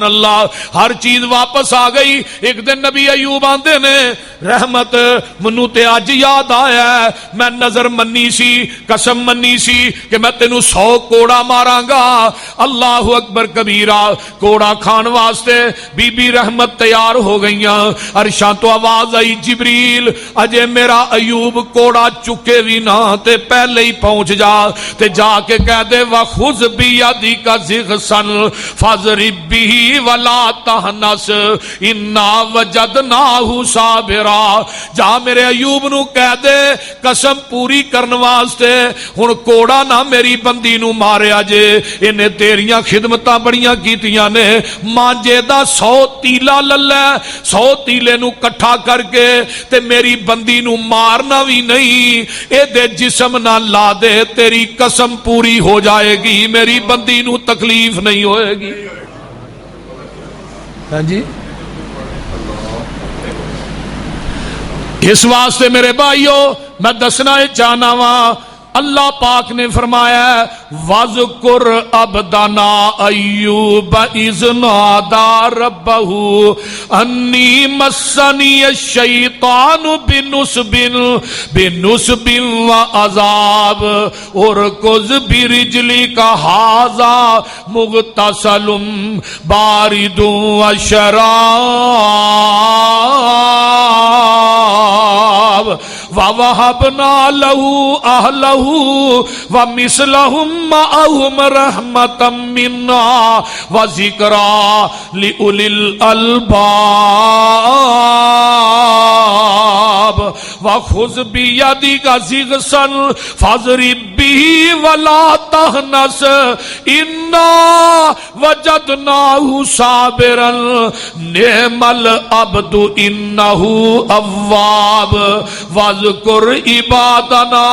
سبحان اللہ، ہر چیز واپس آ گئی۔ ایک دن نبی ایوب آندے نے رحمت منو تے اج یاد آیا ہے، میں نظر منی سی، قسم منی سی کہ میں تینو 100 کوڑا ماراں گا۔ اللہ اکبر کبیرہ، کوڑا کھان واسطے بی بی رحمت تیار ہو گئیاں۔ عرشاں تو آواز آئی جبریل اجے میرا ایوب کوڑا چکے بھی نہ تے پہلے ہی پہنچ جا تے جا کے کہہ دے وَخُذْ بِيَدِكَ ضِغْثًا فَاضْرِب بِّهِ وَلَا تَحْنَثْ إِنَّا وَجَدْنَاهُ صَابِرًا۔ جا میرے ایوب نو کہہ دے قسم پوری کرن واسطے ہن کوڑا نہ میری بندی نو ماریا جے، انہیں تیریاں خدمتاں بڑیاں کیتیاں نے، مانجے دا 100 تیلا للے، 100 تیلے نو کٹھا کر کے تے میری بندی نو مارنا بھی نہیں، اے دے جسم نہ لا دے، تیری قسم پوری ہو جائے گی، میری بندی نو تکلیف نہیں ہوئے گی۔ ہاں جی، اس واسطے میرے بھائیو میں دسنا چاہنا وا، اللہ پاک نے فرمایا وَذْكُرْ عَبْدَنَا أَيُّوبَ إِذْ نَادَى رَبَّهُ أَنِّي مَسَّنِيَ الشَّيْطَانُ بِنُصْبٍ وَعَذَابٍ اُرْكُضْ بِرِجْلِكَ هَٰذَا مُغْتَسَلٌ بَارِدٌ وَشَرَابٌ وَوَهَبْنَا لَهُ أَهْلَهُ وَمِثْلَهُم مَّعَهُمْ رَحْمَةً مِّنَّا وَذِكْرَىٰ لِأُولِي الْأَلْبَابِ وَخُذْ بِيَدِكَ ضِغْثًا فَاضْرِب بِّهِ وَلَا تَحْنَثْ إِنَّا وَجَدْنَاهُ صَابِرًا نِعْمَ الْعَبْدُ إِنَّهُ أَوَّابٌ وَاذْكُرْ عِبَادَنَا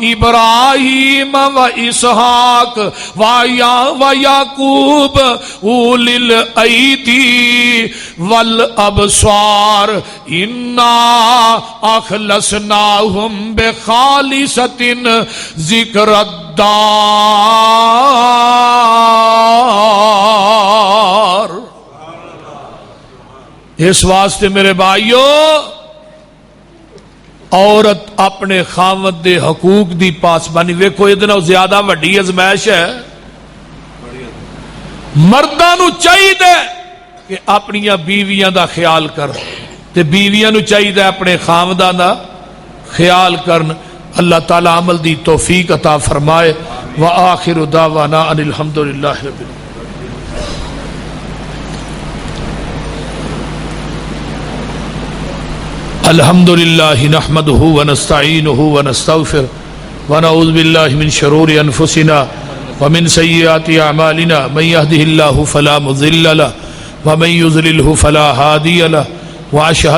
إِبْرَاهِيمَ وَإِسْحَاقَ وَيَعْقُوبَ أُولِي الْأَيْدِي وَالْأَبْصَارِ إِنَّا أَخْلَصْنَاهُمْ بِخَالِصَةٍ ذِكْرَى الدَّارِ۔ اس واسطے میرے بھائیو عورت اپنے خاوند دے حقوق دی پاسبانی ویکھو، یہ دنوں زیادہ وڈی ازمائش ہے۔ مرداں نو چاہیے کہ اپنی بیویاں دا خیال کر تے بیویاں نو چاہیے اپنے خاونداں دا خیال کرن۔ اللہ تعالی عمل دی توفیق عطا فرمائے۔ وآخر دعوانا ان الحمدللہ رب العالمین۔ الحمد للہ نحمده ونستعینه ونستغفر ونعوذ باللہ من شرور انفسنا ومن سیئات اعمالنا من يهده اللہ فلا مضل له ومن يضلله فلا هادی له واشهد